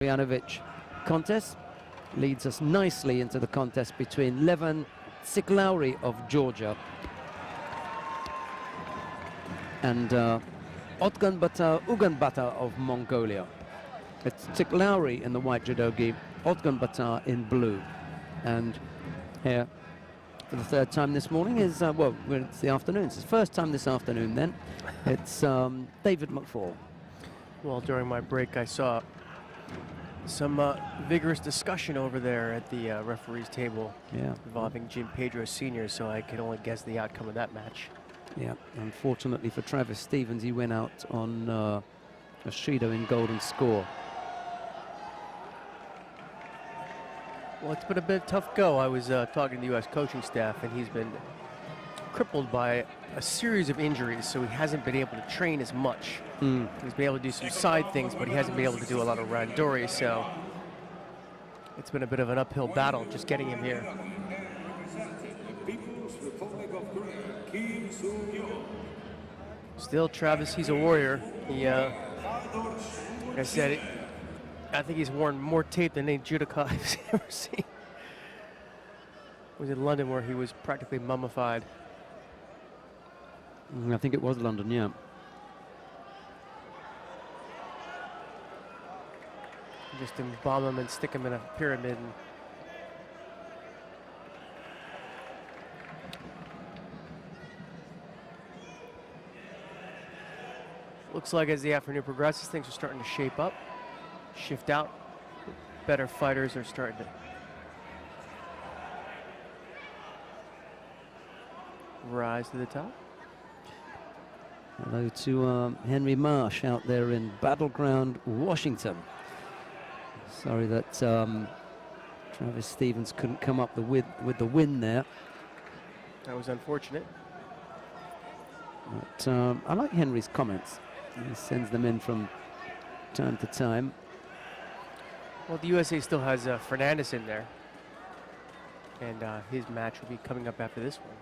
Janovic contest leads us nicely into the contest between Levan Tsiklauri of Georgia and Ууганбаатар of Mongolia. It's Tsiklauri in the white judogi, Ууганбаатар in blue. And here for the third time this morning is, well, it's the afternoon. It's the first time this afternoon then. It's David McFall. Well, during my break I saw some vigorous discussion over there at the referee's table, involving Jim Pedro Sr., so I can only guess the outcome of that match. Yeah, unfortunately for Travis Stevens, he went out on a Shido in golden score. Well, it's been a bit tough go. I was talking to the U.S. coaching staff, and he's been crippled by a series of injuries, so he hasn't been able to train as much. He's been able to do some side things, but he hasn't been able to do a lot of randori, so it's been a bit of an uphill battle just getting him here. Still, Travis, he's a warrior. He, like I said, I think he's worn more tape than any judoka I've ever seen. It was in London where he was practically mummified. I think it was London, yeah. Just embalm him and stick him in a pyramid. Looks like as the afternoon progresses, things are starting to shape up, shift out. Better fighters are starting to rise to the top. Hello to Henry Marsh out there in Battleground, Washington. Sorry that Travis Stevens couldn't come up with the win there. That was unfortunate. But I like Henry's comments. He sends them in from time to time. Well, the USA still has Fernandez in there, and his match will be coming up after this one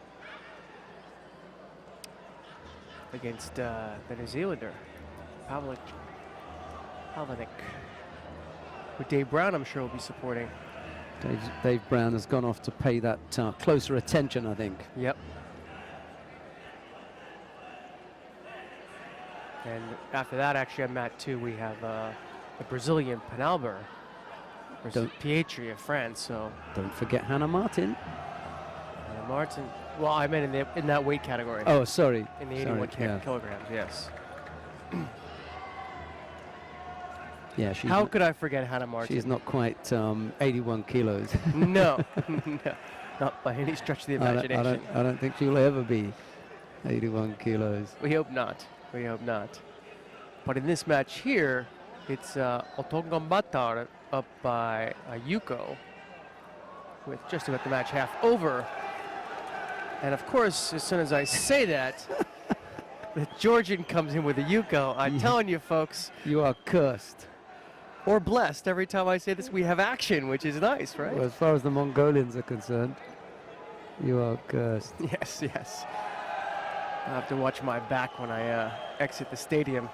against the New Zealander, Pavlik, who Dave Brown, I'm sure, will be supporting. Dave Brown has gone off to pay that closer attention, I think. Yep. And after that, actually, on mat 2, we have the Brazilian Penalber versus Pietri of France. So don't forget Hannah Martin. Hannah Martin. Well, I meant in that weight category. Oh, sorry. In the 81 kilograms, yes. Yeah. How could I forget Hannah Martin? She's not quite 81 kilos. No, no, not by any stretch of the imagination. I don't think she'll ever be 81 kilos. We hope not. We hope not. But in this match here, it's Ууганбаатар up by Yuko with just about the match half over. And of course, as soon as I say that, the Georgian comes in with a Yuko. I'm telling you, folks. You are cursed. Or blessed. Every time I say this, we have action, which is nice, right? Well, as far as the Mongolians are concerned, you are cursed. Yes, yes. I have to watch my back when I exit the stadium.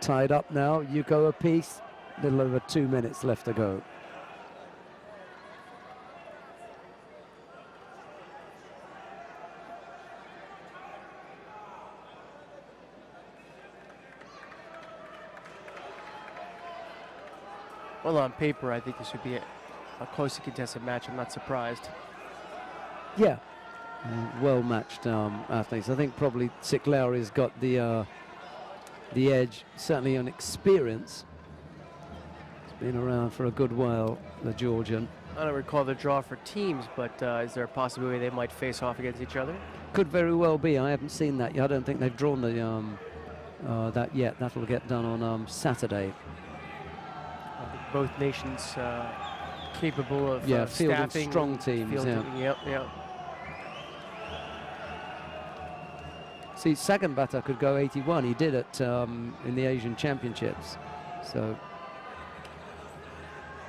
Tied up now, Yuko apiece. Little over 2 minutes left to go. Well, on paper, I think this would be a closely contested match. I'm not surprised. Yeah. Well-matched athletes. I think probably Tsiklauri's got the edge, certainly on experience. He's been around for a good while, the Georgian. I don't recall the draw for teams, but is there a possibility they might face off against each other? Could very well be. I haven't seen that yet. I don't think they've drawn the that yet. That'll get done on Saturday. Both nations capable of fielding strong teams. Yep. See, Ууганбаатар could go 81. He did it in the Asian Championships. So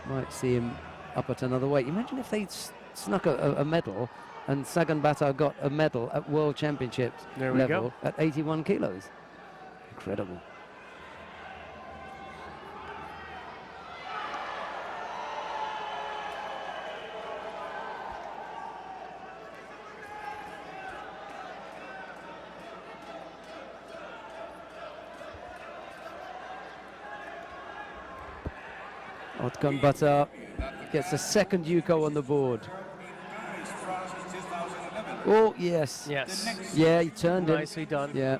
might see him up at another weight. Imagine if they snuck a medal and Ууganбаатар got a medal at World Championships level at 81 kilos. Incredible. Ууганбаатар gets a second Yuko on the board. Oh, yes. Yes. Yeah, he turned it. Nicely done. Yeah.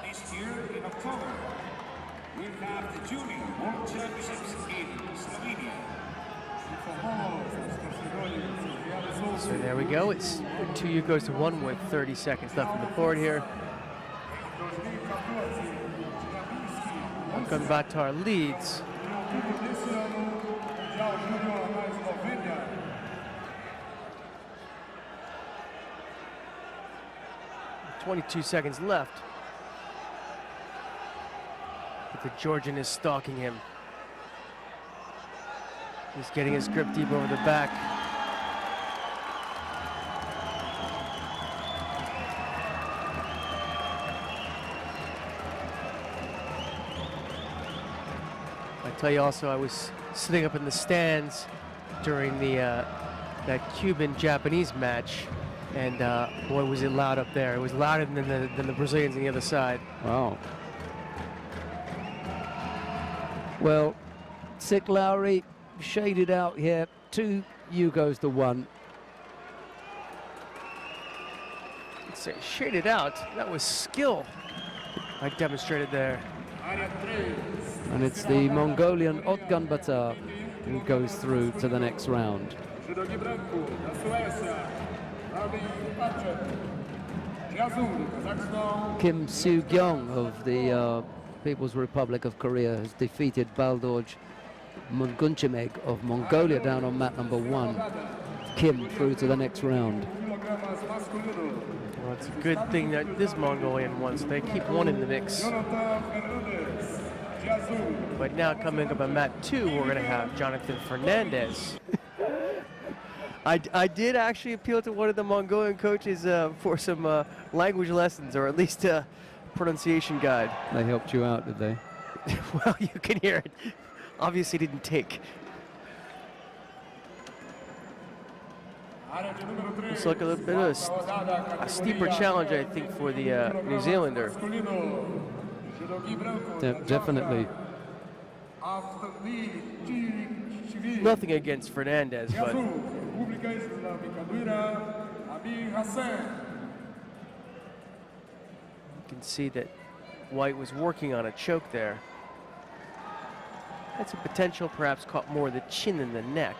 This year in October, we have the Junior World Championships in Slovenia. So there we go. It's 2 Yukos to 1 with 30 seconds left on the board here. Ууганбаатар leads. 22 seconds left. But the Georgian is stalking him. He's getting his grip deep over the back. I tell you also, I was sitting up in the stands during the that Cuban-Japanese match, and boy, was it loud up there. It was louder than the Brazilians on the other side. Wow. Well, Sick Lowry shaded out here. 2 Yukos to 1. Let's say shaded out. That was skill I demonstrated there. And it's the Mongolian Ууganbaatar who goes through to the next round. Kim Soo-gyong of the People's Republic of Korea has defeated Baldorj Mungunchimeg of Mongolia down on mat number 1. Kim through to the next round. Well, it's a good thing that this Mongolian won, so they keep one in the mix. But now coming up on mat 2, we're going to have Jonathan Fernandez. I did actually appeal to one of the Mongolian coaches for some language lessons, or at least a pronunciation guide. They helped you out, did they? Well, you can hear it. Obviously didn't take. Looks like a little bit of a steeper challenge, I think, for the New Zealander. Definitely. Nothing against Fernandez, but you can see that White was working on a choke there. Had some potential, perhaps caught more of the chin than the neck.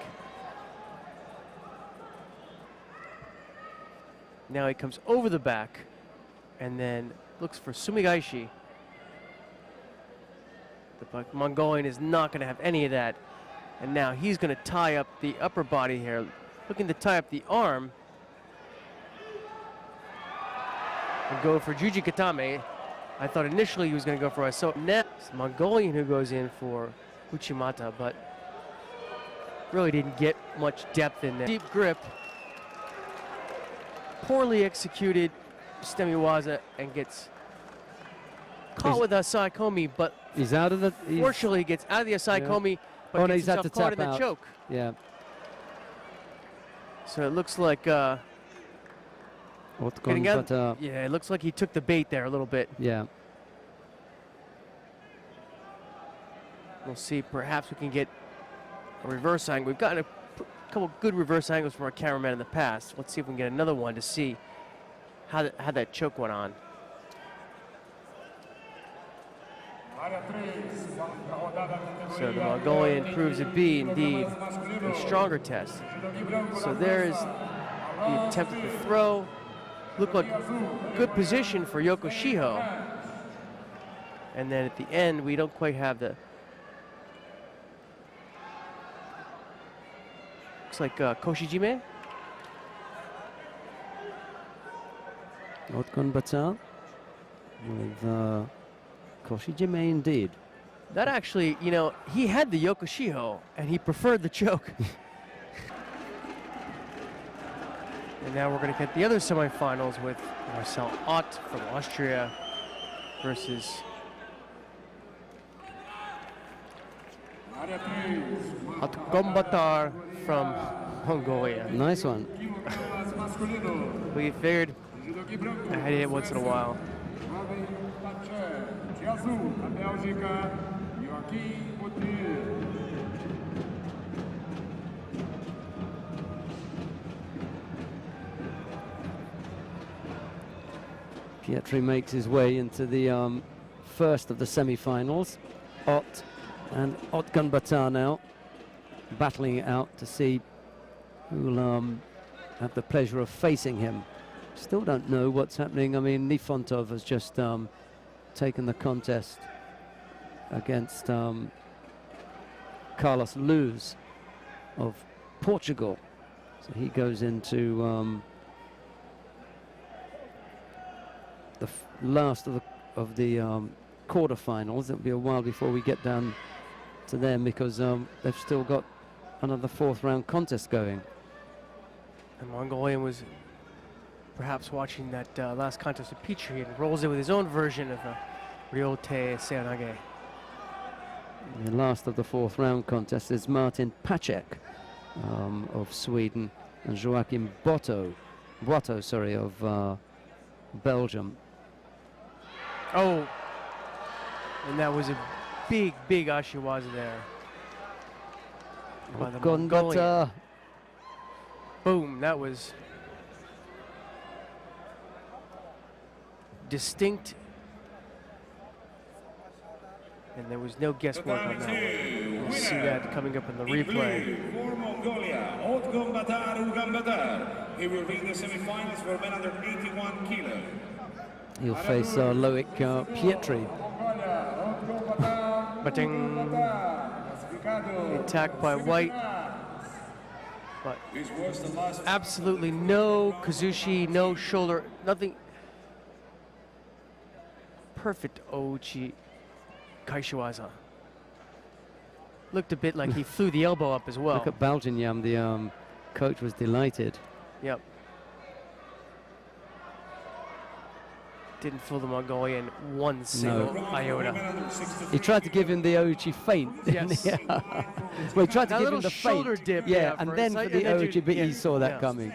Now he comes over the back and then looks for Sumigaishi. The Mongolian is not going to have any of that. And now he's going to tie up the upper body here, looking to tie up the arm. And go for Juji Katame. I thought initially he was going to go for a so next Mongolian who goes in for Uchimata, but really didn't get much depth in there. Deep grip. Poorly executed Stemiwaza and gets caught with a Saikomi, but he's out of the. Fortunately, he gets out of the Saikomi, but gets he's had himself to caught tap in the out. choke. Yeah. So it looks like getting out. Ууганбаатар. Yeah, it looks like he took the bait there a little bit. Yeah. We'll see. Perhaps we can get a reverse angle. We've gotten a couple good reverse angles from our cameraman in the past. Let's see if we can get another one to see how that choke went on. So the Mongolian proves to be indeed a stronger test. So there's the attempt at the throw. Looked like good position for Yoko Shiho. And then at the end, we don't quite have the. Looks like Koshijime. Ууганбаатар with Koshijime indeed. That actually, you know, he had the Yoko Shiho and he preferred the choke. And now we're going to get the other semifinals with Marcel Ott from Austria versus Ууganbaatar from Mongolia. Nice one. We figured I had to hit once in a while. Pietri makes his way into the first of the semi-finals. Ott and Ууганбаатар now battling it out to see who will have the pleasure of facing him. Still don't know what's happening. I mean, Nifontov has just taken the contest against Carlos Luz of Portugal. So he goes into the last of the quarterfinals. It'll be a while before we get down to them because they've still got another fourth round contest going. The Mongolian was perhaps watching that last contest with Petrie and rolls it with his own version of Rio-2013. The last of the fourth round contest is Martin Pacek of Sweden and Joachim Boito of Belgium. Oh, and that was a big Ashiwaza there. By the Mongolian. Uuganbaatar. Boom, that was distinct. And there was no guesswork on that one. We'll see that coming up in the replay. For Mongolia, Uuganbaatar. He will reach the semifinals for men under 81 kilos. He'll face Loic Pietri. Batting. Attacked by White. But absolutely no Kazushi, no shoulder, nothing. Perfect Ouchi Kaishiwaza. Looked a bit like he flew the elbow up as well. Look at Baljinyam, the coach was delighted. Yep. Didn't fool the Mongolian one single iota. He tried to give him the Ouchi feint. Yes. Well, he tried to That give him little the shoulder feint. dip, Yeah, yeah, and for a then for second, the and then Ouchi, but he saw that yeah. coming.